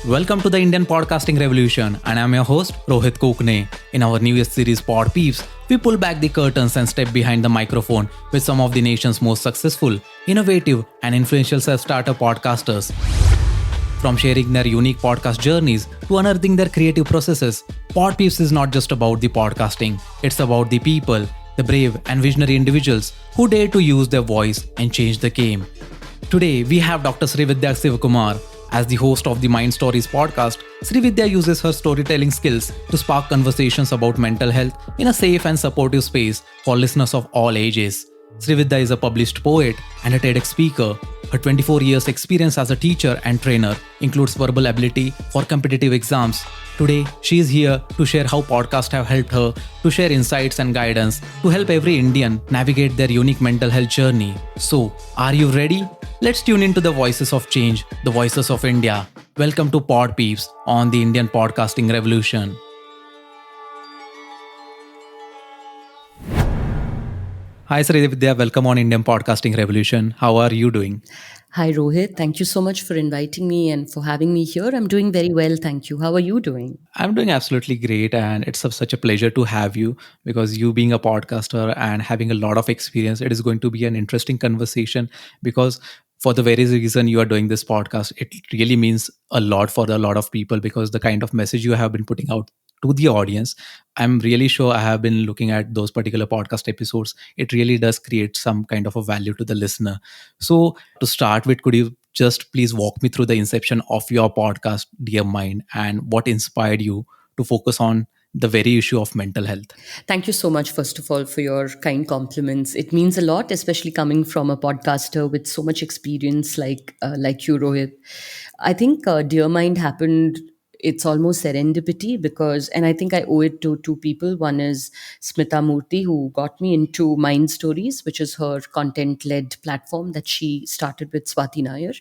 Welcome to the Indian podcasting revolution, and I'm your host Rohit Kokane. In our newest series PodPeeps, we pull back the curtains and step behind the microphone with some of the nation's most successful, innovative, and influential self-starter podcasters. From sharing their unique podcast journeys to unearthing their creative processes, PodPeeps is not just about the podcasting, it's about the people, the brave and visionary individuals who dare to use their voice and change the game. Today, we have Dr. Srividya Sivakumar. As the host of the Mind Stories podcast, Srividya uses her storytelling skills to spark conversations about mental health in a safe and supportive space for listeners of all ages. Srividya is a published poet and a TEDx speaker. Her 24 years experience as a teacher and trainer includes verbal ability for competitive exams. Today, she is here to share how podcasts have helped her to share insights and guidance to help every Indian navigate their unique mental health journey. So, are you ready? Let's tune into the voices of change, the voices of India. Welcome to PodPeeps on the Indian podcasting revolution. Hi Srividya, welcome on Indian podcasting revolution. How are you doing? Hi, Rohit. Thank you so much for inviting me and for having me here. I'm doing very well. Thank you. How are you doing? I'm doing absolutely great, and it's such a pleasure to have you because you being a podcaster and having a lot of experience, it is going to be an interesting conversation because for the very reason you are doing this podcast, it really means a lot for a lot of people because the kind of message you have been putting out to the audience, I'm really sure I have been looking at those particular podcast episodes. It really does create some kind of a value to the listener. So, to start with, could you just please walk me through the inception of your podcast, Dear Mind, and what inspired you to focus on the very issue of mental health? Thank you so much, first of all, for your kind compliments. It means a lot, especially coming from a podcaster with so much experience like you, Rohit. I think Dear Mind happened. It's almost serendipity because, and I think I owe it to two people. One is Smita Murthy, who got me into Mind Stories, which is her content led platform that she started with Swati Nair,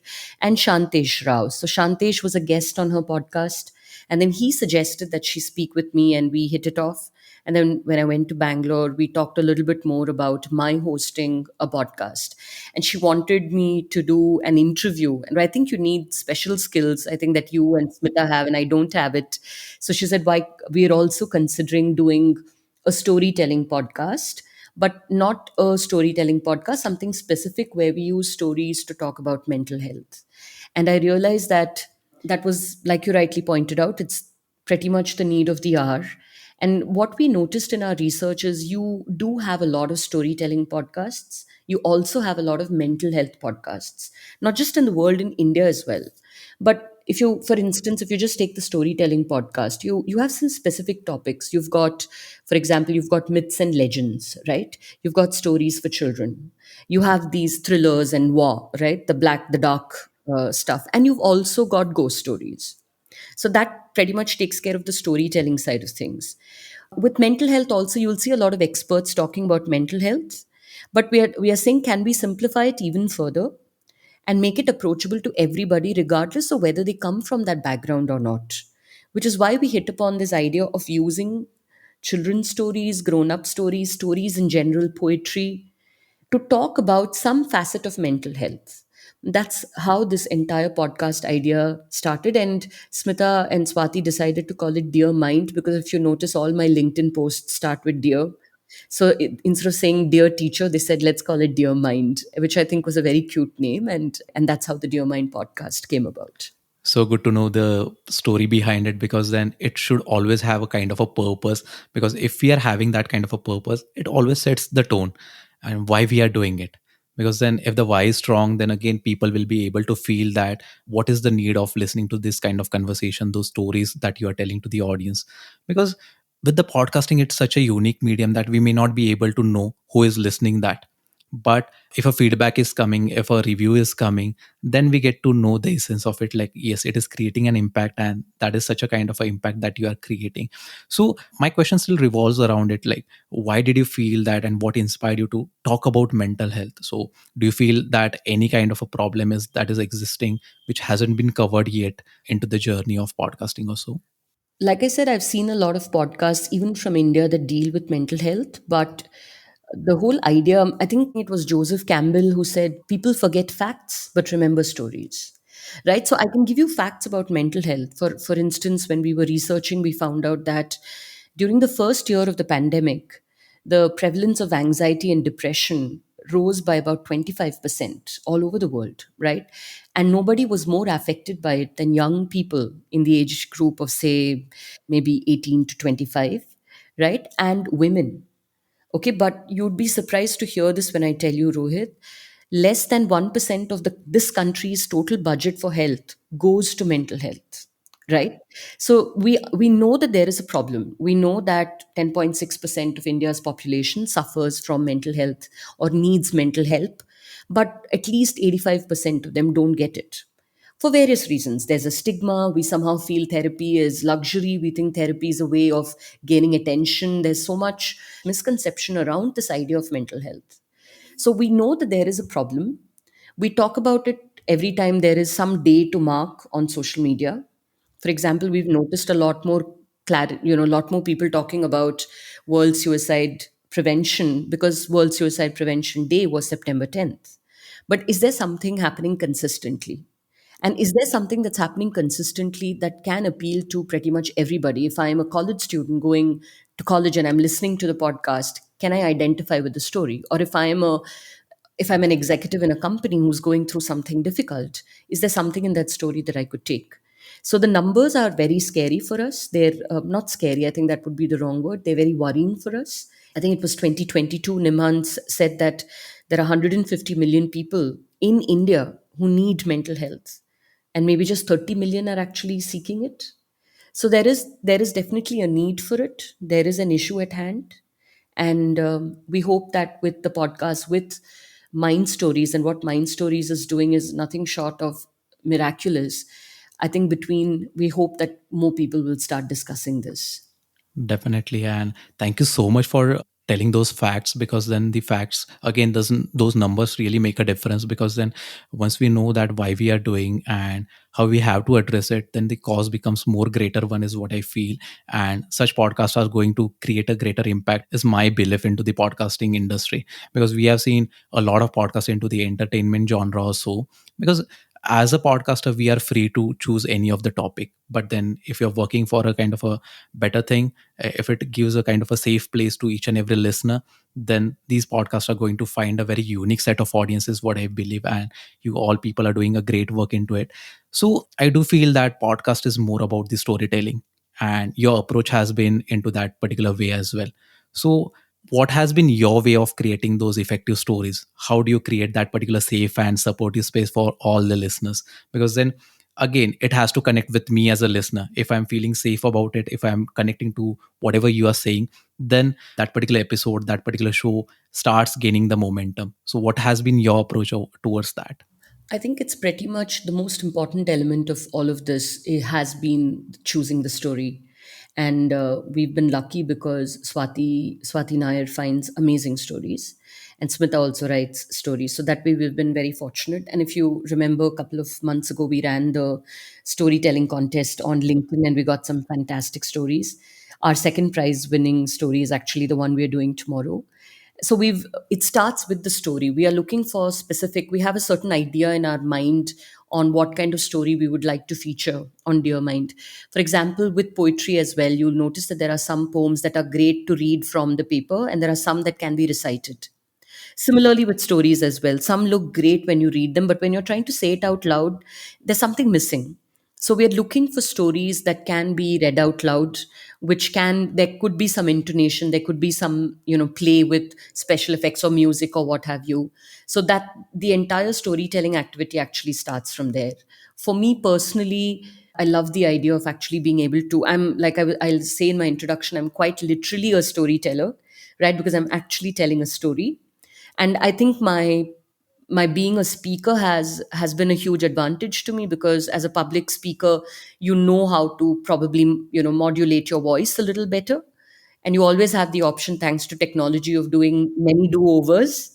and Shantesh Rao. So, Shantesh was a guest on her podcast. And then he suggested that she speak with me, and we hit it off. And then when I went to Bangalore, we talked a little bit more about my hosting a podcast. And she wanted me to do an interview. And I think you need special skills, I think that you and Smita have, and I don't have it. So she said, why we're also considering doing a storytelling podcast, but not a storytelling podcast, something specific where we use stories to talk about mental health. And I realized that that was, like you rightly pointed out, it's pretty much the need of the hour. And what we noticed in our research is you do have a lot of storytelling podcasts. You also have a lot of mental health podcasts, not just in the world, in India as well. But if you, for instance, if you just take the storytelling podcast, you have some specific topics. You've got, for example, you've got myths and legends, right? You've got stories for children. You have these thrillers and war, right? The dark stuff, and you've also got ghost stories. So that pretty much takes care of the storytelling side of things. With mental health, also, you'll see a lot of experts talking about mental health, but we are saying, can we simplify it even further and make it approachable to everybody, regardless of whether they come from that background or not? Which is why we hit upon this idea of using children's stories, grown up stories, stories in general, poetry, to talk about some facet of mental health. That's how this entire podcast idea started. And Smita and Swati decided to call it Dear Mind because if you notice, all my LinkedIn posts start with Dear. So instead of saying Dear Teacher, they said, let's call it Dear Mind, which I think was a very cute name. And that's how the Dear Mind podcast came about. So good to know the story behind it because then it should always have a kind of a purpose. Because if we are having that kind of a purpose, it always sets the tone and why we are doing it. Because then, if the why is strong, then again, people will be able to feel that what is the need of listening to this kind of conversation, those stories that you are telling to the audience. Because with the podcasting, it's such a unique medium that we may not be able to know who is listening that. But if a feedback is coming, if a review is coming, then we get to know the essence of it, like yes, it is creating an impact, and that is such a kind of an impact that you are creating. So my question still revolves around it, like why did you feel that and what inspired you to talk about mental health? So do you feel that any kind of a problem is that is existing which hasn't been covered yet into the journey of podcasting or so? Like I said, I've seen a lot of podcasts, even from India, that deal with mental health. But the whole idea, I think it was Joseph Campbell who said, people forget facts but remember stories. right? So I can give you facts about mental health. For instance, when we were researching, we found out that during the first year of the pandemic, the prevalence of anxiety and depression rose by about 25% all over the world, right? And nobody was more affected by it than young people in the age group of, say, maybe 18 to 25, right? And women. Okay, but you'd be surprised to hear this when I tell you, Rohit. Less than 1% of this country's total budget for health goes to mental health, right? So we know that there is a problem. We know that 10.6% of India's population suffers from mental health or needs mental help, but at least 85% of them don't get it for various reasons. There's a stigma. We somehow feel therapy is luxury. We think therapy is a way of gaining attention. There's so much misconception around this idea of mental health. So we know that there is a problem. We talk about it every time there is some day to mark on social media. For example, we've noticed a lot more a lot more people talking about World Suicide Prevention because World Suicide Prevention Day was September 10th. But is there something happening consistently? And is there something that's happening consistently that can appeal to pretty much everybody? If I'm a college student going to college and I'm listening to the podcast, can I identify with the story? Or if I'm an executive in a company who's going through something difficult, is there something in that story that I could take? So the numbers are very scary for us. They're not scary. I think that would be the wrong word. They're very worrying for us. I think it was 2022, Nimhans said that there are 150 million people in India who need mental health, and maybe just 30 million are actually seeking it. So there is definitely a need for it. There is an issue at hand, and we hope that with the podcast, with Mind Stories, and what Mind Stories is doing is nothing short of miraculous. I think between we hope that more people will start discussing this. Definitely. And thank you so much for telling those facts, because then the facts again doesn't those numbers really make a difference, because then once we know that why we are doing and how we have to address it, then the cause becomes more greater one, is what I feel. And such podcasts are going to create a greater impact, is my belief into the podcasting industry, because we have seen a lot of podcasts into the entertainment genre or so. Because as a podcaster we are free to choose any of the topic, but then if you're working for a kind of a better thing, if it gives a kind of a safe place to each and every listener, then these podcasts are going to find a very unique set of audiences, what I believe. And you all people are doing a great work into it. So I do feel that podcast is more about the storytelling, and your approach has been into that particular way as well. So what has been your way of creating those effective stories? How do you create that particular safe and supportive space for all the listeners? Because then again, it has to connect with me as a listener. If I'm feeling safe about it, if I'm connecting to whatever you are saying, then that particular episode, that particular show starts gaining the momentum. So what has been your approach towards that? I think it's pretty much the most important element of all of this. It has been choosing the story, and we've been lucky because Swati Nair finds amazing stories, and Smita also writes stories. So that way, we've been very fortunate. And if you remember, a couple of months ago, we ran the storytelling contest on LinkedIn, and we got some fantastic stories. Our second prize winning story is actually the one we're doing tomorrow. So it starts with the story. We are looking for specific, we have a certain idea in our mind on what kind of story we would like to feature on Dear Mind. For example, with poetry as well, you'll notice that there are some poems that are great to read from the paper, and there are some that can be recited. Similarly, with stories as well, some look great when you read them, but when you're trying to say it out loud, there's something missing. So we're looking for stories that can be read out loud, which can, there could be some intonation, there could be some, play with special effects or music or what have you. So that the entire storytelling activity actually starts from there. For me personally, I love the idea of actually being able to, I'm like I'll say in my introduction, I'm quite literally a storyteller, right? Because I'm actually telling a story. And I think my being a speaker has been a huge advantage to me, because as a public speaker, you know how to probably, modulate your voice a little better, and you always have the option, thanks to technology, of doing many do-overs.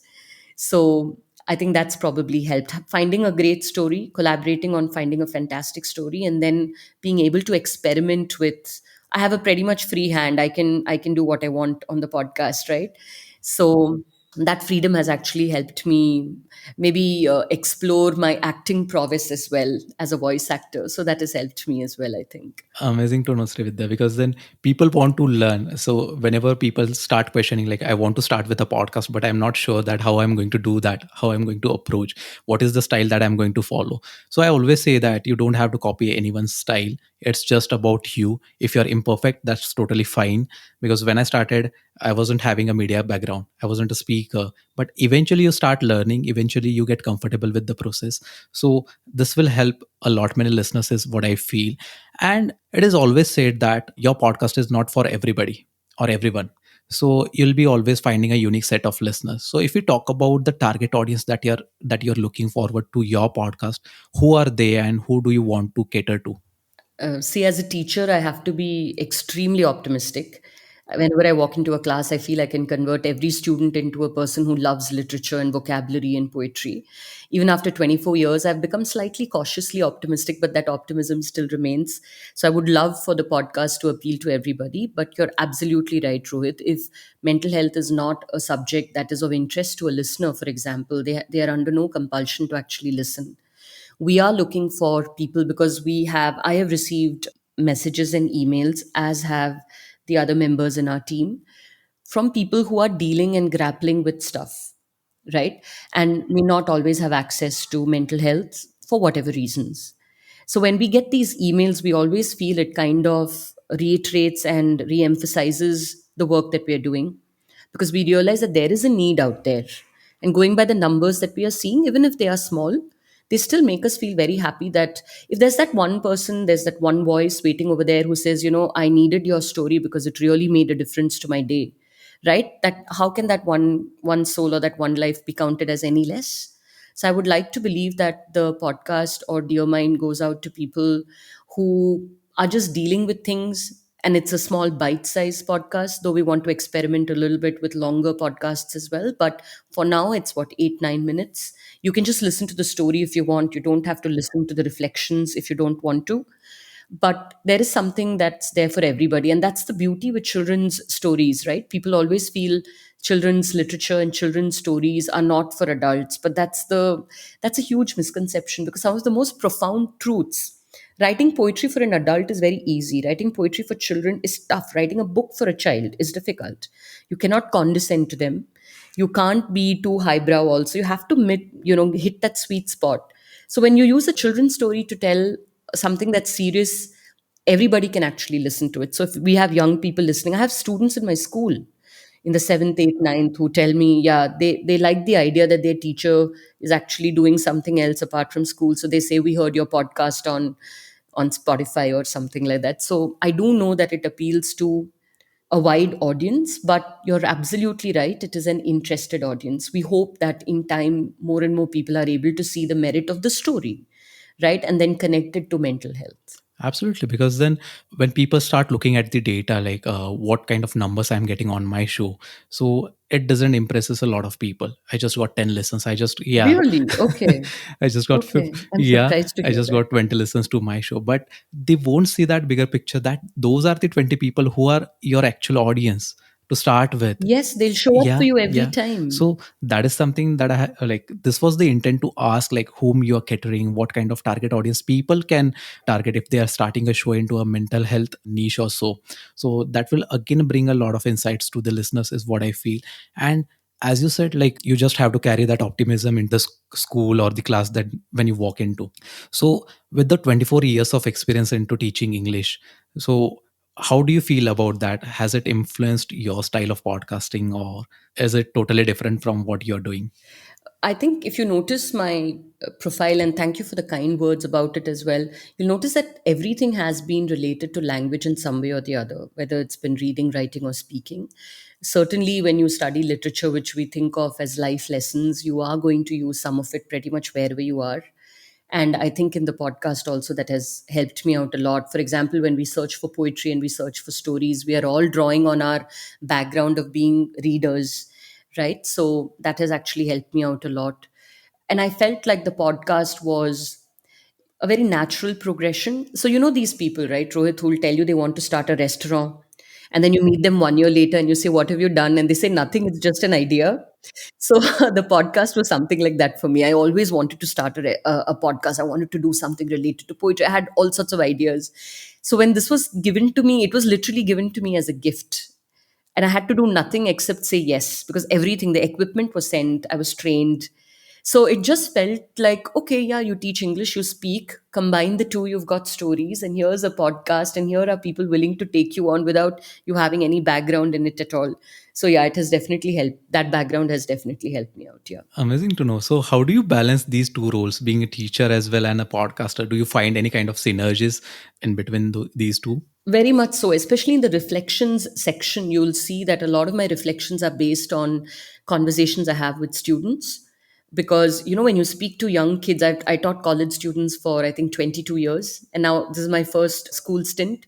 So I think that's probably helped, finding a great story, collaborating on finding a fantastic story, and then being able to experiment with, I have a pretty much free hand. I can do what I want on the podcast, right? So That freedom has actually helped me maybe explore my acting prowess as well as a voice actor. So that has helped me as well, I think. Amazing to know, Srividya, because then people want to learn. So whenever people start questioning, like, I want to start with a podcast, but I'm not sure that how I'm going to do that, how I'm going to approach, what is the style that I'm going to follow. So I always say that you don't have to copy anyone's style. It's just about you. If you're imperfect, that's totally fine. Because when I started, I wasn't having a media background. I wasn't a speaker. But eventually you start learning. Eventually you get comfortable with the process. So this will help a lot many listeners is what I feel. And it is always said that your podcast is not for everybody or everyone. So you'll be always finding a unique set of listeners. So if you talk about the target audience that you're looking forward to your podcast, who are they and who do you want to cater to? See, as a teacher, I have to be extremely optimistic. Whenever I walk into a class, I feel I can convert every student into a person who loves literature and vocabulary and poetry. Even after 24 years, I've become slightly cautiously optimistic, but that optimism still remains. So I would love for the podcast to appeal to everybody. But you're absolutely right, Rohit. If mental health is not a subject that is of interest to a listener, for example, they are under no compulsion to actually listen. We are looking for people because I have received messages and emails, as have the other members in our team, from people who are dealing and grappling with stuff, right? And may not always have access to mental health for whatever reasons. So when we get these emails, we always feel it kind of reiterates and re-emphasizes the work that we are doing, because we realize that there is a need out there. And going by the numbers that we are seeing, even if they are small, they still make us feel very happy that if there's that one person, there's that one voice waiting over there who says, I needed your story because it really made a difference to my day, right? That how can that one soul or that one life be counted as any less? So I would like to believe that the podcast or Dear Mind goes out to people who are just dealing with things, and it's a small bite-sized podcast, though we want to experiment a little bit with longer podcasts as well. But for now, it's what, 8 9 minutes. You can just listen to the story if you want. You don't have to listen to the reflections if you don't want to, but there is something that's there for everybody, and that's the beauty with children's stories, right? People always feel children's literature and children's stories are not for adults, but that's a huge misconception, because some of the most profound truths, writing poetry for an adult is very easy. Writing poetry for children is tough. Writing a book for a child is difficult. You cannot condescend to them. You can't be too highbrow also. You have to hit that sweet spot. So when you use a children's story to tell something that's serious, everybody can actually listen to it. So if we have young people listening, I have students in my school in the seventh, eighth, ninth who tell me, yeah, they like the idea that their teacher is actually doing something else apart from school. So they say, we heard your podcast on Spotify or something like that. So I do know that it appeals to a wide audience, but you're absolutely right. It is an interested audience. We hope that in time, more and more people are able to see the merit of the story, right? And then connect it to mental health. Absolutely, because then when people start looking at the data, like what kind of numbers I'm getting on my show, so it doesn't impresses a lot of people. I just got 10 listens. I just yeah, Really? Okay. I just got Okay. I'm yeah, surprised to I hear just that. got 20 listens to my show, but they won't see that bigger picture. That those are the 20 people who are your actual audience to start with. Yes, they'll show up for Yeah, you every yeah. time. So that is something that like this was the intent to ask, like, whom you are catering, what kind of target audience people can target if they are starting a show into a mental health niche or so. So that will again bring a lot of insights to the listeners is what I feel. And as you said, like, you just have to carry that optimism in the school or the class that when you walk into. So with the 24 years of experience into teaching English, so how do you feel about that? Has it influenced your style of podcasting, or is it totally different from what you're doing? I think if you notice my profile, and thank you for the kind words about it as well, you'll notice that everything has been related to language in some way or the other, whether it's been reading, writing, or speaking. Certainly, when you study literature, which we think of as life lessons, you are going to use some of it pretty much wherever you are. And I think in the podcast also, that has helped me out a lot. For example, when we search for poetry and we search for stories, we are all drawing on our background of being readers, right? So that has actually helped me out a lot. And I felt like the podcast was a very natural progression. So, these people, right, Rohit, who will tell you they want to start a restaurant. And then you meet them 1 year later and you say, what have you done? And they say, nothing, it's just an idea. So the podcast was something like that for me. I always wanted to start a podcast. I wanted to do something related to poetry. I had all sorts of ideas. So when this was given to me, it was literally given to me as a gift. And I had to do nothing except say yes, because everything, the equipment was sent, I was trained. So it just felt like, okay, yeah, you teach English, you speak, combine the two, you've got stories, and here's a podcast, and here are people willing to take you on without you having any background in it at all. So yeah, it has definitely helped. That background has definitely helped me out. Yeah. Amazing to know. So, how do you balance these two roles, being a teacher as well and a podcaster? Do you find any kind of synergies in between these two? Very much so, especially in the reflections section, you'll see that a lot of my reflections are based on conversations I have with students. Because, when you speak to young kids, I taught college students for, I think, 22 years. And now this is my first school stint.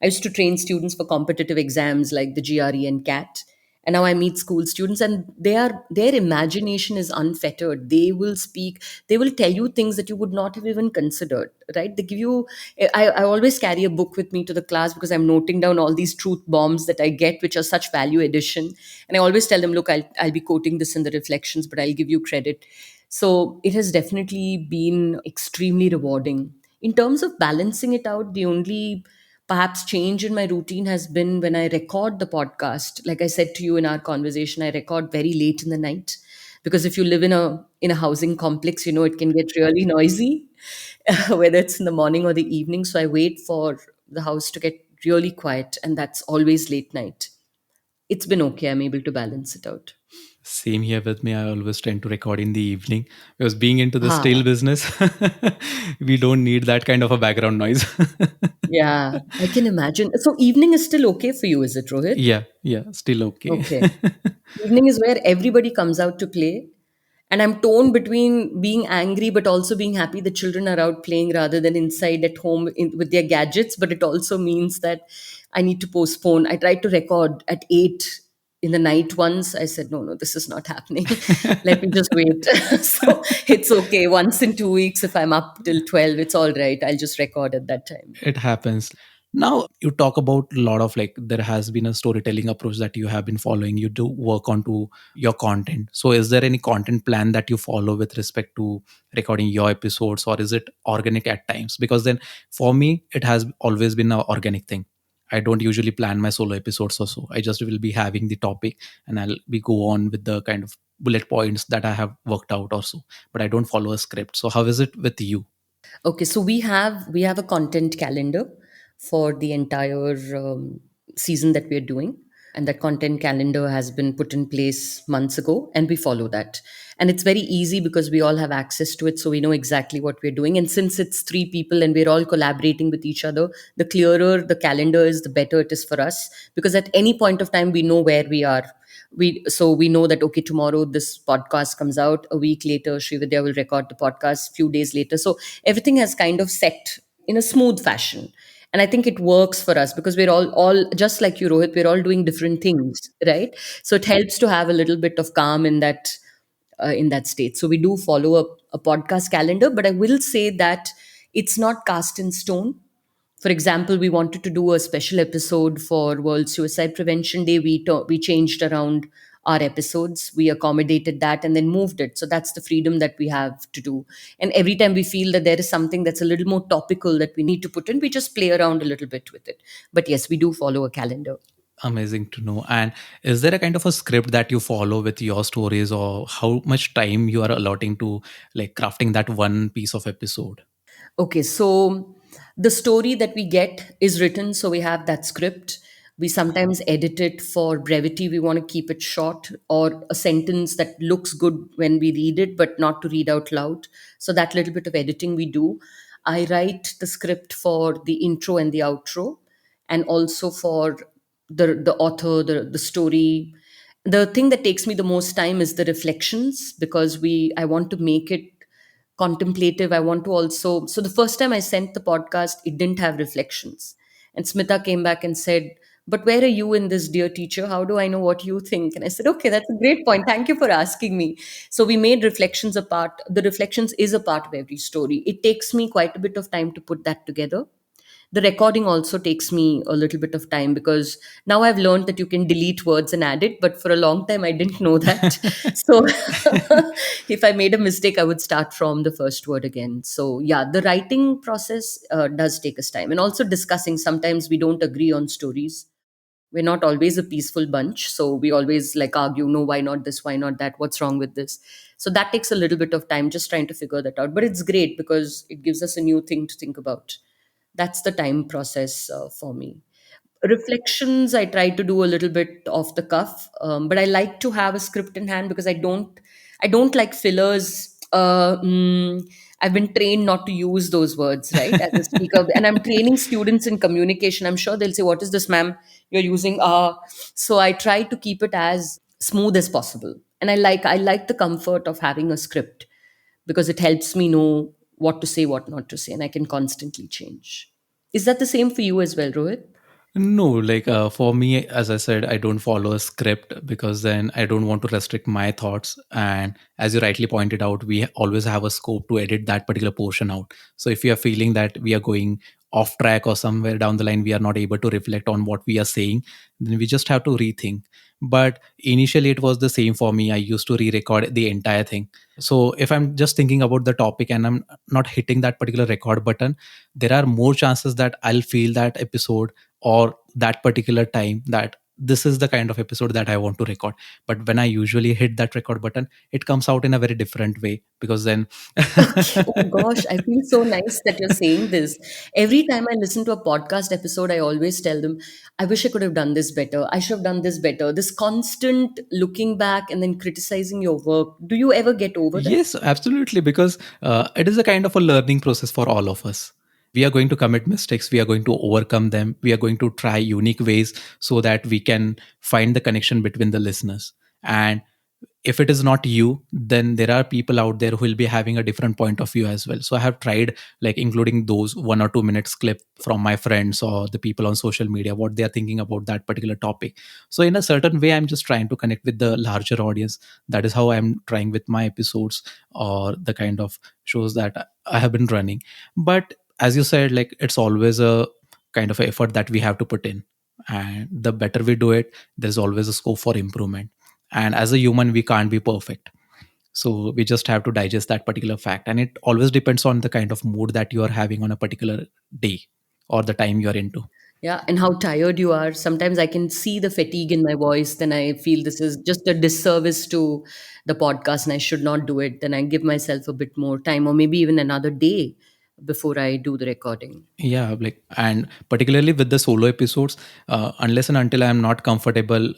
I used to train students for competitive exams like the GRE and CAT. And now I meet school students, and their imagination is unfettered. They will speak, they will tell you things that you would not have even considered, right? They give you, I always carry a book with me to the class because I'm noting down all these truth bombs that I get, which are such value addition. And I always tell them, look, I'll be quoting this in the reflections, but I'll give you credit. So it has definitely been extremely rewarding. In terms of balancing it out, the only perhaps change in my routine has been when I record the podcast. Like I said to you in our conversation, I record very late in the night, because if you live in a housing complex, it can get really noisy, whether it's in the morning or the evening. So I wait for the house to get really quiet, and that's always late night. It's been okay. I'm able to balance it out. Same here with me. I always tend to record in the evening because being into the Ah, still business, we don't need that kind of a background noise. yeah, I can imagine. So evening is still okay for you, is it, Rohit? Yeah, yeah, still okay. Okay. Evening is where everybody comes out to play. And I'm torn between being angry but also being happy the children are out playing rather than inside at home with their gadgets. But it also means that I need to postpone. I tried to record at 8 in the night once. I said, no, no, this is not happening. Let me just wait. So it's okay. Once in 2 weeks, if I'm up till 12, it's all right. I'll just record at that time. It happens. Now you talk about a lot of, like, there has been a storytelling approach that you have been following. You do work onto your content. So is there any content plan that you follow with respect to recording your episodes, or is it organic at times? Because then for me it has always been an organic thing. I don't usually plan my solo episodes or so. I just will be having the topic and I'll be go on with the kind of bullet points that I have worked out or so. But I don't follow a script. So how is it with you? Okay, so we have a content calendar for the entire season that we are doing, and that content calendar has been put in place months ago, and we follow that. And it's very easy because we all have access to it, so we know exactly what we're doing. And since it's three people and we're all collaborating with each other, the clearer the calendar is, the better it is for us, because at any point of time we know where we are. We know that, okay, tomorrow this podcast comes out, a week later Srividya will record the podcast, few days later. So everything has kind of set in a smooth fashion, and I think it works for us because we're all just like you, Rohit. We're all doing different things, right? So it helps to have a little bit of calm in that state. So we do follow a podcast calendar, but I will say that it's not cast in stone. For example, we wanted to do a special episode for World Suicide Prevention Day. We changed around our episodes. We accommodated that and then moved it. So that's the freedom that we have to do. And every time we feel that there is something that's a little more topical that we need to put in, we just play around a little bit with it. But yes, we do follow a calendar. Amazing to know. And is there a kind of a script that you follow with your stories, or how much time you are allotting to like crafting that one piece of episode? Okay, so the story that we get is written, so we have that script. We sometimes edit it for brevity. We want to keep it short, or a sentence that looks good when we read it, but not to read out loud. So that little bit of editing we do. I write the script for the intro and the outro, and also for the author, the story. The thing that takes me the most time is the reflections, because I want to make it contemplative. I want to also. So the first time I sent the podcast, it didn't have reflections. And Smita came back and said, but where are you in this, dear teacher? How do I know what you think? And I said, okay, that's a great point. Thank you for asking me. So we made reflections a part. The reflections is a part of every story. It takes me quite a bit of time to put that together, The recording also takes me a little bit of time because now I've learned that you can delete words and add it, but for a long time I didn't know that. So if I made a mistake, I would start from the first word again. So yeah, the writing process does take us time, and also discussing. Sometimes we don't agree on stories. We're not always a peaceful bunch, so we always like argue, no, why not this, why not that, what's wrong with this. So that takes a little bit of time, just trying to figure that out, but it's great because it gives us a new thing to think about. That's the time process for me. Reflections I try to do a little bit off the cuff, but I like to have a script in hand because I don't like fillers. I've been trained not to use those words, right, as a speaker, and I'm training students in communication. I'm sure they'll say, what is this, ma'am, you're using? So I try to keep it as smooth as possible, and I like the comfort of having a script because it helps me know what to say, what not to say, and I can constantly change. Is that the same for you as well, Rohit? No, like for me, as I said, I don't follow a script because then I don't want to restrict my thoughts. And as you rightly pointed out, we always have a scope to edit that particular portion out. So if we are feeling that we are going off track or somewhere down the line, we are not able to reflect on what we are saying, then we just have to rethink. But initially, it was the same for me. I used to re record the entire thing. So if I'm just thinking about the topic and I'm not hitting that particular record button, there are more chances that I'll feel that episode or that particular time that this is the kind of episode that I want to record. But when I usually hit that record button, it comes out in a very different way because then Okay. Oh gosh, I feel so nice that you're saying this. Every time I listen to a podcast episode, I always tell them, I wish I could have done this better. I should have done this better. This constant looking back and then criticizing your work. Do you ever get over that? yes, absolutely, because it is a kind of a learning process for all of us. We are going to commit mistakes, we are going to overcome them, we are going to try unique ways so that we can find the connection between the listeners. And if it is not you, then there are people out there who will be having a different point of view as well. So I have tried like including those 1 or 2 minutes clip from my friends or the people on social media, what they are thinking about that particular topic. So in a certain way, I'm just trying to connect with the larger audience. That is how I'm trying with my episodes or the kind of shows that I have been running. But as you said, like it's always a kind of effort that we have to put in, and the better we do it, there's always a scope for improvement. And as a human, we can't be perfect, so we just have to digest that particular fact, and it always depends on the kind of mood that you are having on a particular day or the time you are into. Yeah, and how tired you are. Sometimes I can see the fatigue in my voice. Then I feel this is just a disservice to the podcast and I should not do it. Then I give myself a bit more time or maybe even another day before I do the recording. Yeah, like, and particularly with the solo episodes, unless and until I am not comfortable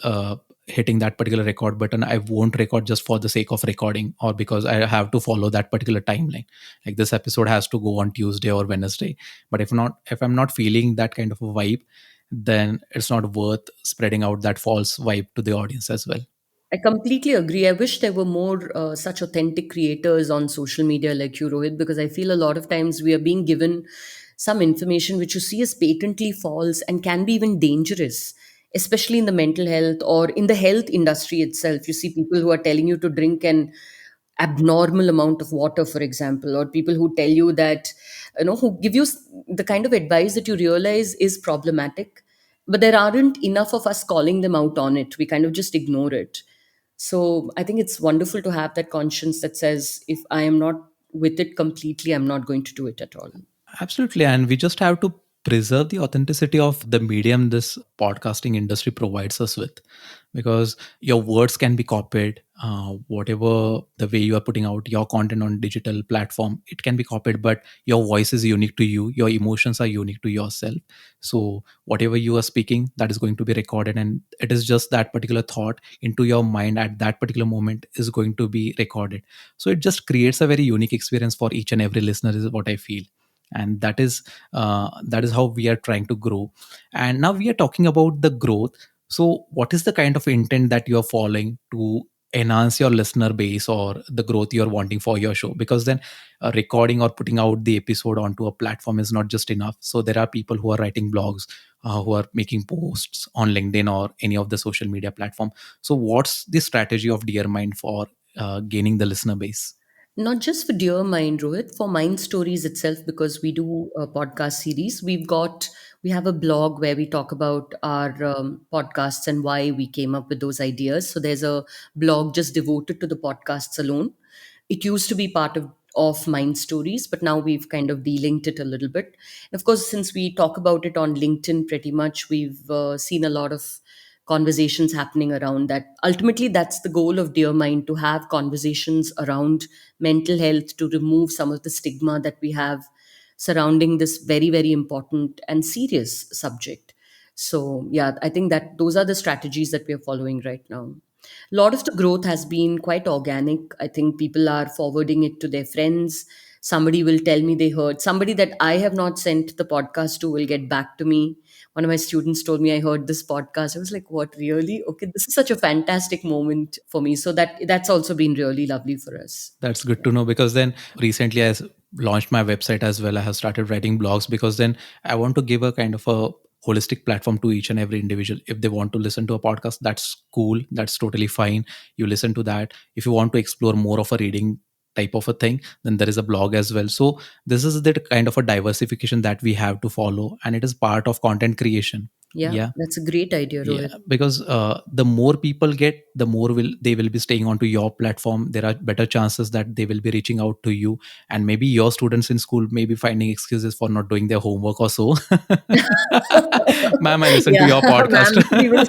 hitting that particular record button, I won't record just for the sake of recording or because I have to follow that particular timeline. Like this episode has to go on Tuesday or Wednesday. But if I'm not feeling that kind of a vibe, then it's not worth spreading out that false vibe to the audience as well. I completely agree. I wish there were more such authentic creators on social media like you, Rohit, because I feel a lot of times we are being given some information which you see as patently false and can be even dangerous, especially in the mental health or in the health industry itself. You see people who are telling you to drink an abnormal amount of water, for example, or people who tell you that, who give you the kind of advice that you realize is problematic, but there aren't enough of us calling them out on it. We kind of just ignore it. So I think it's wonderful to have that conscience that says, if I am not with it completely, I'm not going to do it at all. Absolutely. And we just have to preserve the authenticity of the medium this podcasting industry provides us with. Because your words can be copied, whatever the way you are putting out your content on digital platform, it can be copied, but your voice is unique to you, your emotions are unique to yourself. So whatever you are speaking, that is going to be recorded, and it is just that particular thought into your mind at that particular moment is going to be recorded. So it just creates a very unique experience for each and every listener, is what I feel. And that is how we are trying to grow. And now we are talking about the growth. So what is the kind of intent that you are following to enhance your listener base or the growth you're wanting for your show? Because then recording or putting out the episode onto a platform is not just enough. So there are people who are writing blogs, who are making posts on LinkedIn or any of the social media platform. So what's the strategy of Dear Mind for gaining the listener base? Not just for Dear Mind, Rohit, for Mind Stories itself, because we do a podcast series. We have a blog where we talk about our podcasts and why we came up with those ideas. So there's a blog just devoted to the podcasts alone. It used to be part of Mind Stories, but now we've kind of delinked it a little bit. Of course, since we talk about it on LinkedIn pretty much, we've seen a lot of conversations happening around that. Ultimately, that's the goal of Dear Mind, to have conversations around mental health, to remove some of the stigma that we have surrounding this very, very important and serious subject. So, yeah, I think that those are the strategies that we are following right now. A lot of the growth has been quite organic. I think people are forwarding it to their friends. Somebody will tell me they heard. Somebody that I have not sent the podcast to will get back to me. One of my students told me, I heard this podcast. I was like, what, really? Okay, this is such a fantastic moment for me. So that's also been really lovely for us. That's good to know, because then recently I launched my website as well. I have started writing blogs because then I want to give a kind of a holistic platform to each and every individual. If they want to listen to a podcast, that's cool. That's totally fine. You listen to that. If you want to explore more of a reading type of a thing, then there is a blog as well. So this is the kind of a diversification that we have to follow, and it is part of content creation. Yeah, Yeah. that's a great idea, Yeah, Rohit. because the more people get, the more will they will be staying onto your platform. There are better chances that they will be reaching out to you, and maybe your students in school may be finding excuses for not doing their homework or so. Ma'am, I listen to Yeah, your podcast. ma'am, we will.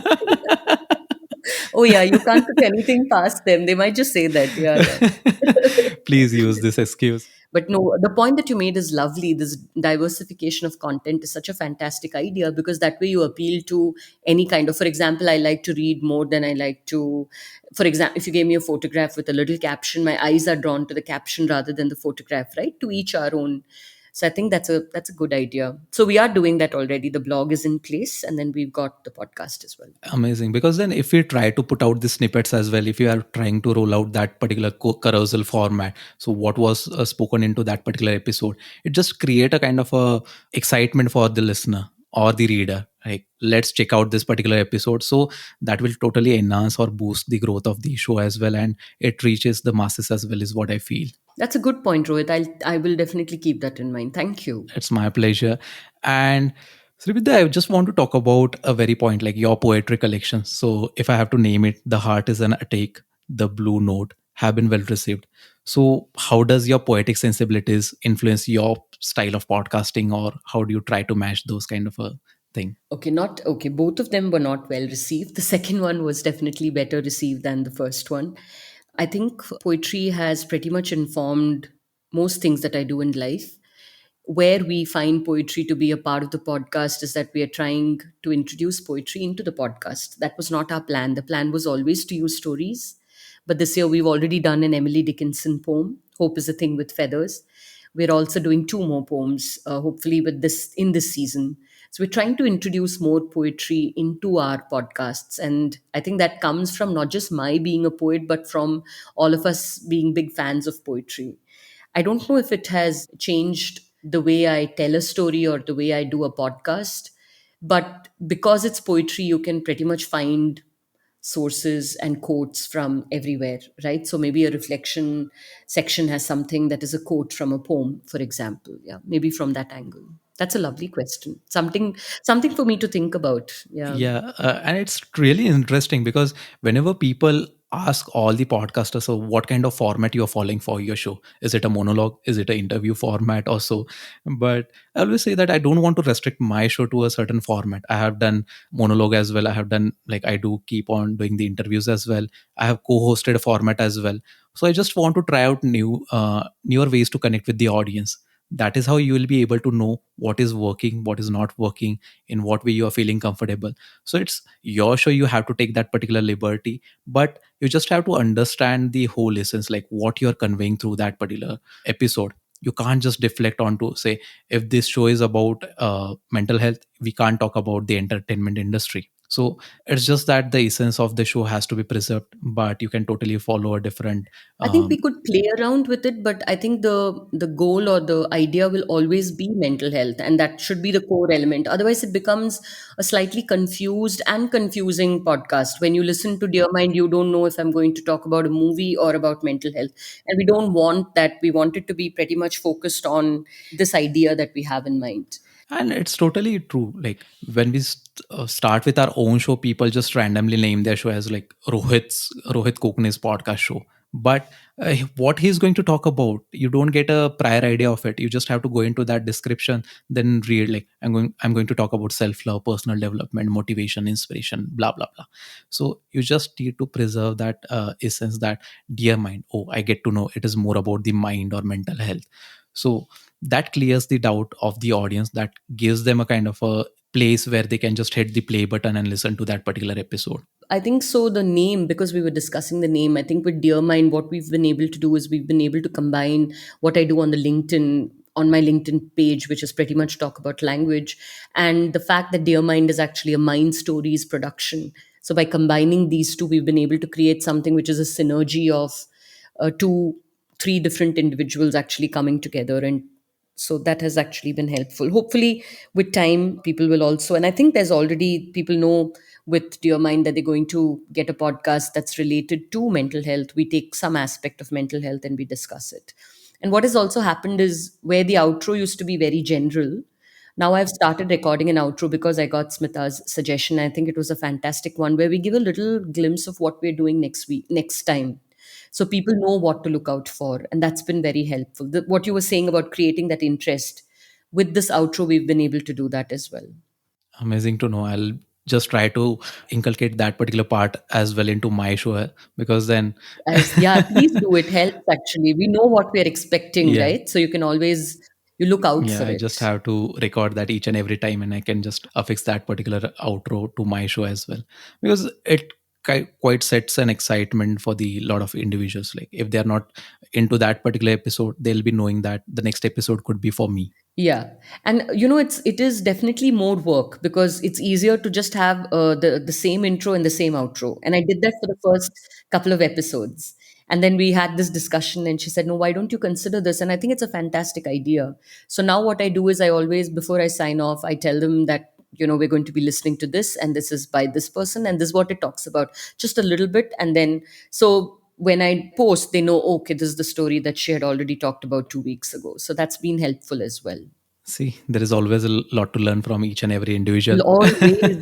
Oh, yeah, you can't put anything past them. They might just say that. Yeah, yeah. Please use this excuse. But no, the point that you made is lovely. This diversification of content is such a fantastic idea, because that way you appeal to any kind of, for example, I like to read more than I like to, for example, if you gave me a photograph with a little caption, my eyes are drawn to the caption rather than the photograph, right? To each our own. So I think that's a good idea. So we are doing that already. The blog is in place, and then we've got the podcast as well. Amazing. Because then, if we try to put out the snippets as well, if you are trying to roll out that particular carousel format, so what was spoken into that particular episode, it just create a kind of a excitement for the listener or the reader. Like, let's check out this particular episode. So that will totally enhance or boost the growth of the show as well, and it reaches the masses as well. Is what I feel. That's a good point, Rohit. I will definitely keep that in mind. Thank you. It's my pleasure. And Srividya, I just want to talk about a very point like your poetry collection. So, if I have to name it, The Heart is an Attic, The Blue Note have been well received. So, how does your poetic sensibilities influence your style of podcasting, or how do you try to match those kind of a thing? Okay, not okay. Both of them were not well received. The second one was definitely better received than the first one. I think poetry has pretty much informed most things that I do in life. Where we find poetry to be a part of the podcast is that we are trying to introduce poetry into the podcast. That was not our plan. The plan was always to use stories. But this year we've already done an Emily Dickinson poem, Hope is a Thing with Feathers. We're also doing two more poems, hopefully with this in this season. So we're trying to introduce more poetry into our podcasts. And I think that comes from not just my being a poet, but from all of us being big fans of poetry. I don't know if it has changed the way I tell a story or the way I do a podcast, but because it's poetry, you can pretty much find sources and quotes from everywhere, right? So maybe a reflection section has something that is a quote from a poem, for example. Yeah, maybe from that angle. That's a lovely question. Something for me to think about. Yeah. Yeah, and it's really interesting because whenever people ask all the podcasters, so what kind of format you're following for your show? Is it a monologue? Is it an interview format or so? But I always say that I don't want to restrict my show to a certain format. I have done monologue as well. I have done, like, I do keep on doing the interviews as well. I have co-hosted a format as well. So I just want to try out newer ways to connect with the audience. That is how you will be able to know what is working, what is not working, in what way you are feeling comfortable. So it's your show, you have to take that particular liberty, but you just have to understand the whole essence, like what you're conveying through that particular episode. You can't just deflect onto, say, if this show is about mental health, we can't talk about the entertainment industry. So it's just that the essence of the show has to be preserved, but you can totally follow a different I think we um, could play around with it, but I think the goal or the idea will always be mental health, and that should be the core element. Otherwise, it becomes a slightly confused and confusing podcast. When you listen to Dear Mind, you don't know if I'm going to talk about a movie or about mental health, and we don't want that. We want it to be pretty much focused on this idea that we have in mind. and it's totally true. Like when we start with our own show, people just randomly name their show as like Rohit Kokane's podcast show. But what he's going to talk about, you don't get a prior idea of it. You just have to go into that description, then read like I'm going to talk about self love, personal development, motivation, inspiration, blah blah blah. So you just need to preserve that essence, that dear mind. Oh, I get to know it is more about the mind or mental health. So that clears the doubt of the audience, that gives them a kind of a place where they can just hit the play button and listen to that particular episode. I think so. The name, because we were discussing the name, I think with Dear Mind, what we've been able to do is we've been able to combine what I do on the LinkedIn, on my LinkedIn page, which is pretty much talk about language, and the fact that Dear Mind is actually a Mind Stories production. So by combining these two, we've been able to create something which is a synergy of two, three different individuals actually coming together, and so that has actually been helpful. Hopefully with time people will also, and I think there's already people know with Dear Mind that they're going to get a podcast that's related to mental health. We take some aspect of mental health and we discuss it. And what has also happened is where the outro used to be very general, now I've started recording an outro because I got Smita's suggestion. I think it was a fantastic one where we give a little glimpse of what we're doing next time, so people know what to look out for, and that's been very helpful. What you were saying about creating that interest, with this outro we've been able to do that as well. Amazing to know. I'll just try to inculcate that particular part as well into my show, because then As yeah, please do, it helps. Actually, we know what we're expecting, yeah, right? So you can always, you look out yeah, for I just it. have to record that each and every time, and I can just affix that particular outro to my show as well, because it quite sets an excitement for the lot of individuals. Like if they are not into that particular episode, they'll be knowing that the next episode could be for me. Yeah, and it is definitely more work because it's easier to just have the same intro and the same outro. And I did that for the first couple of episodes, and then we had this discussion, and she said, "No, why don't you consider this?" And I think it's a fantastic idea. So now what I do is I always, before I sign off, I tell them that we're going to be listening to this, and this is by this person, and this is what it talks about, just a little bit, and then so when I post, they know, okay, this is the story that she had already talked about 2 weeks ago. So that's been helpful as well. See, there is always a lot to learn from each and every individual. Always,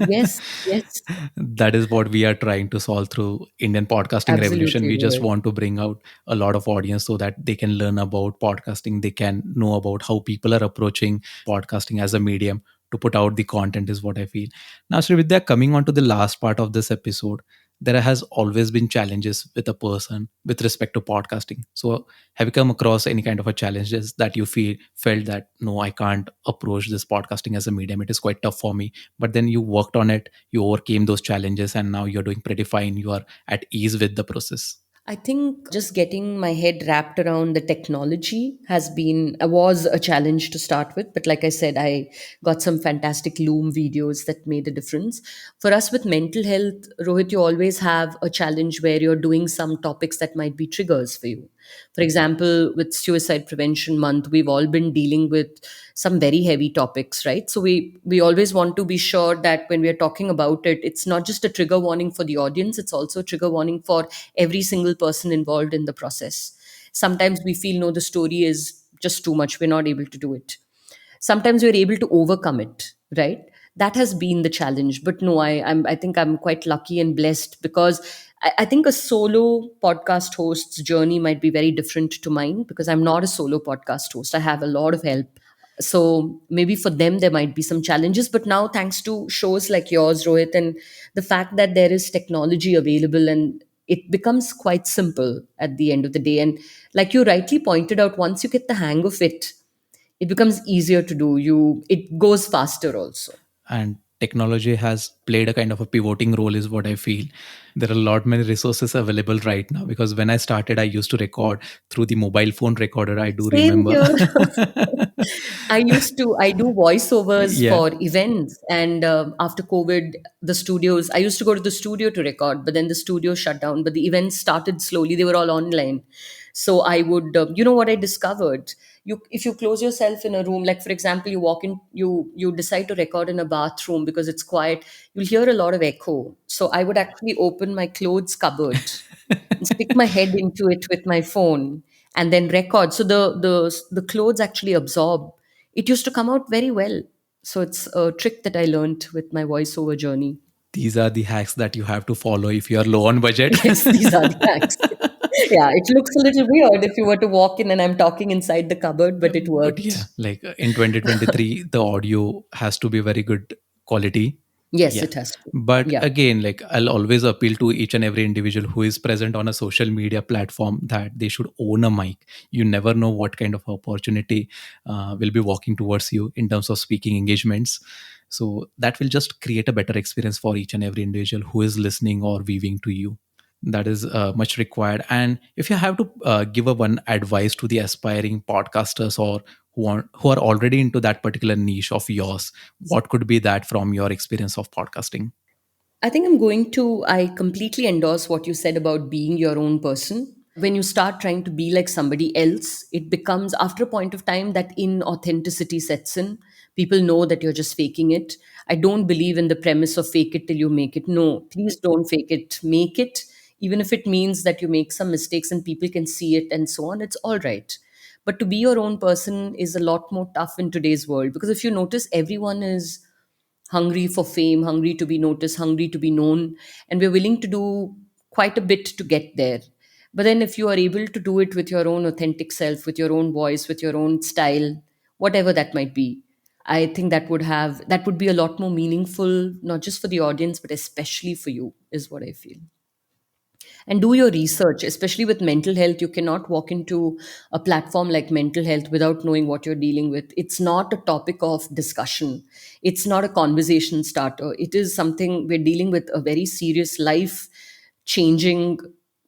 yes, yes, That is what we are trying to solve through Indian podcasting revolution. absolutely, We just Rohit. want to bring out a lot of audience so that they can learn about podcasting. They can know about how people are approaching podcasting as a medium to put out the content, is what I feel. Now, Srividya, coming on to the last part of this episode, there has always been challenges with a person with respect to podcasting. So have you come across any kind of a challenges that you felt that no, I can't approach this podcasting as a medium, it is quite tough for me, but then you worked on it, you overcame those challenges, and now you're doing pretty fine, you are at ease with the process? I think just getting my head wrapped around the technology was a challenge to start with. But like I said, I got some fantastic Loom videos that made a difference. For us with mental health, Rohit, you always have a challenge where you're doing some topics that might be triggers for you. For example, with Suicide Prevention Month, we've all been dealing with some very heavy topics, right? So we always want to be sure that when we are talking about it, it's not just a trigger warning for the audience, it's also a trigger warning for every single person involved in the process. Sometimes we feel, no, the story is just too much, we're not able to do it. Sometimes we're able to overcome it, right? That has been the challenge. But no, I think I'm quite lucky and blessed because I think a solo podcast host's journey might be very different to mine because I'm not a solo podcast host. I have a lot of help. So maybe for them there might be some challenges, but now thanks to shows like yours, Rohit, and the fact that there is technology available, and it becomes quite simple at the end of the day. And like you rightly pointed out, once you get the hang of it, it becomes easier to do. It goes faster also. And technology has played a kind of a pivoting role is what I feel. There are a lot many resources available right now, because when I started I used to record through the mobile phone recorder, I do Same remember. here. I do voiceovers Yeah. for events, and after COVID, the studios. I used to go to the studio to record, but then the studio shut down. But the events started slowly; they were all online. So I would, you know, what I discovered. If you close yourself in a room, like for example, you walk in, you decide to record in a bathroom because it's quiet. You'll hear a lot of echo. So I would actually open my clothes cupboard and stick my head into it with my phone and then record. So the clothes actually absorb. It used to come out very well. So it's a trick that I learned with my voiceover journey. These are the hacks that you have to follow if you are low on budget. Yes, these are the hacks. Yeah, it looks a little weird if you were to walk in and I'm talking inside the cupboard, but it But yeah, worked. like in 2023 the audio has to be very good quality. Yes, Yeah. it has to. But Yeah. again, like I'll always appeal to each and every individual who is present on a social media platform that they should own a mic. You never know what kind of opportunity will be walking towards you in terms of speaking engagements. So that will just create a better experience for each and every individual who is listening or viewing to you. That is much required. And if you have to give a one advice to the aspiring podcasters, or who are already into that particular niche of yours, what could be that from your experience of podcasting? I think I completely endorse what you said about being your own person. When you start trying to be like somebody else, it becomes, after a point of time, that inauthenticity sets in. People know that you're just faking it. I don't believe in the premise of fake it till you make it. No, please don't fake it. Make it, even if it means that you make some mistakes and people can see it and so on. It's all right. But to be your own person is a lot more tough in today's world, because if you notice, everyone is hungry for fame, hungry to be noticed, hungry to be known, and we're willing to do quite a bit to get there. But then, if you are able to do it with your own authentic self, with your own voice, with your own style, whatever that might be, I think that would be a lot more meaningful, not just for the audience, but especially for you, is what I feel. And do your research, especially with mental health. You cannot walk into a platform like mental health without knowing what you're dealing with. It's not a topic of discussion, it's not a conversation starter. It is something, we're dealing with a very serious life changing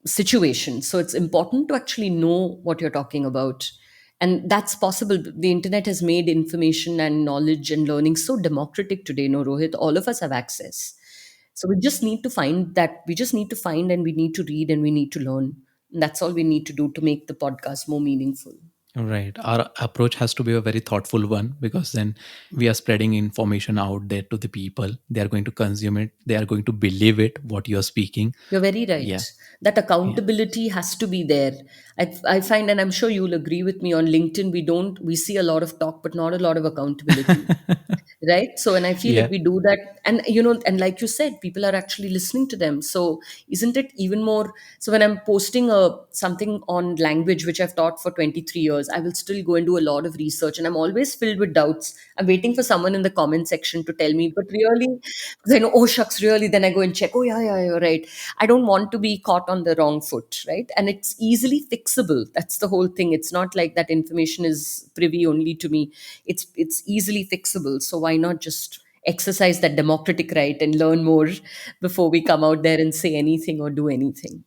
situation. So it's important to actually know what you're talking about. And that's possible. The internet has made information and knowledge and learning so democratic today, no, Rohit? All of us have access. So we just need to find and we need to read and we need to learn. And that's all we need to do to make the podcast more meaningful. Right. Our approach has to be a very thoughtful one, because then we are spreading information out there to the people. They are going to consume it. They are going to believe it, what you are speaking. You're very Yeah. right. That Yeah. accountability has to be there. I find, and I'm sure you'll agree with me, on LinkedIn, we see a lot of talk, but not a lot of accountability. Right? So, and I feel if Yeah. we do that, and you know, and like you said, people are actually listening to them. So isn't it even more? So when I'm posting something on language which I've taught for 23 years, I will still go and do a lot of research, and I'm always filled with doubts. I'm waiting for someone in the comment section to tell me, but really, because I know, oh shucks, really, then I go and check, oh yeah, yeah, you're right. I don't want to be caught on the wrong foot, right? And it's easily fixable. That's the whole thing. It's not like that information is privy only to me. It's easily fixable. So why not just exercise that democratic right and learn more before we come out there and say anything or do anything?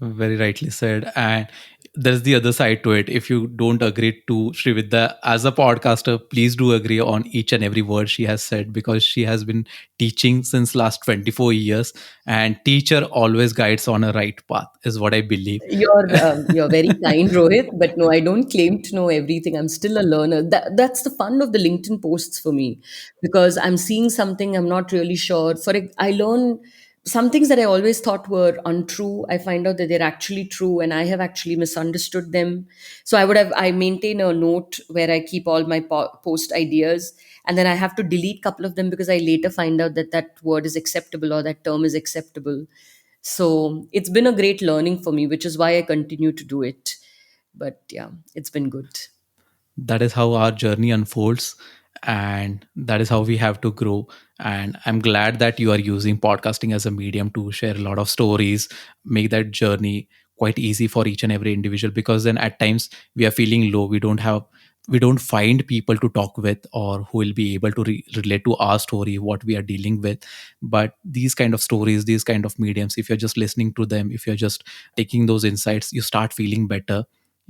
Very rightly said. And there's the other side to it. If you don't agree to Srividya as a podcaster, please do agree on each and every word she has said, because she has been teaching since last 24 years, and teacher always guides on a right path, is what I believe. You're very kind, Rohit, but no, I don't claim to know everything. I'm still a learner. That's the fun of the LinkedIn posts for me, because I'm seeing something I'm not really sure. I learn some things that I always thought were untrue. I find out that they're actually true, and I have actually misunderstood them. So I maintain a note where I keep all my post ideas, and then I have to delete a couple of them because I later find out that that word is acceptable or that term is acceptable. So it's been a great learning for me, which is why I continue to do it. But yeah, it's been good. That is how our journey unfolds, and that is how we have to grow. And I'm glad that you are using podcasting as a medium to share a lot of stories, make that journey quite easy for each and every individual, because then at times we are feeling low, we don't have we don't find people to talk with or who will be able to relate to our story, what we are dealing with. But these kind of stories, these kind of mediums, if you're just listening to them, if you're just taking those insights, you start feeling better,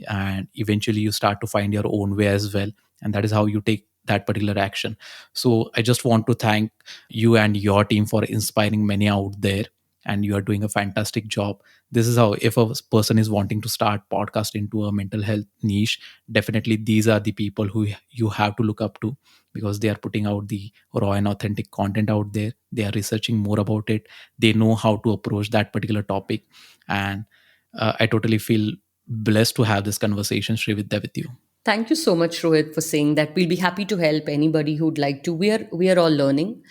and eventually you start to find your own way as well. And that is how you take that particular action. So I just want to thank you and your team for inspiring many out there, and you are doing a fantastic job. This is how, if a person is wanting to start podcast into a mental health niche, definitely these are the people who you have to look up to, because they are putting out the raw and authentic content out there. They are researching more about it. They know how to approach that particular topic. And I totally feel blessed to have this conversation, Srividya, with you. Thank you so much, Rohit, for saying that. We'll be happy to help anybody who'd like to. We are all learning.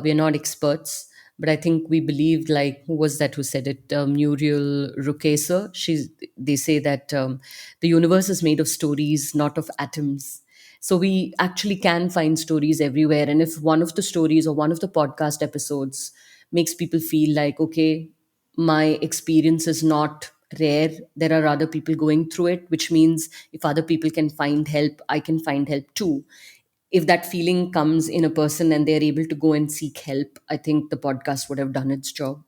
We are not experts, but I think we believe, like, who was that who said it? Muriel Rukeyser. They say that the universe is made of stories, not of atoms. So we actually can find stories everywhere. And if one of the stories or one of the podcast episodes makes people feel like, okay, my experience is not rare, there are other people going through it, which means if other people can find help, I can find help too. If that feeling comes in a person and they're able to go and seek help, I think the podcast would have done its job.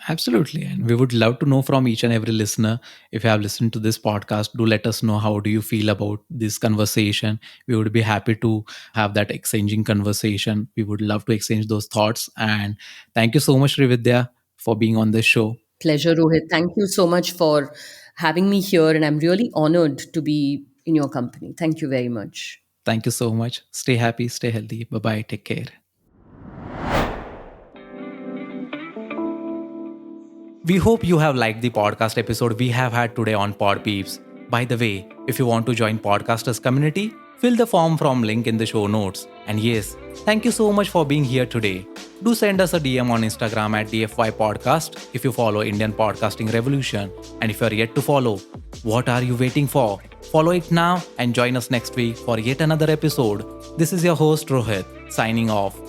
Absolutely. And we would love to know from each and every listener. If you have listened to this podcast, do let us know, how do you feel about this conversation. We would be happy to have that exchanging conversation. We would love to exchange those thoughts. And thank you so much, Rividya, for being on this show. Pleasure, Rohit. Thank you so much for having me here, and I'm really honored to be in your company. Thank you very much. Thank you so much. Stay happy, stay healthy. Bye bye. Take care. We hope you have liked the podcast episode we have had today on PodPeeps. By the way, if you want to join Podcasters community, fill the form from link in the show notes. And yes, thank you so much for being here today. Do send us a DM on Instagram at DFY Podcast if you follow Indian Podcasting Revolution. And if you are yet to follow, what are you waiting for? Follow it now and join us next week for yet another episode. This is your host Rohit, signing off.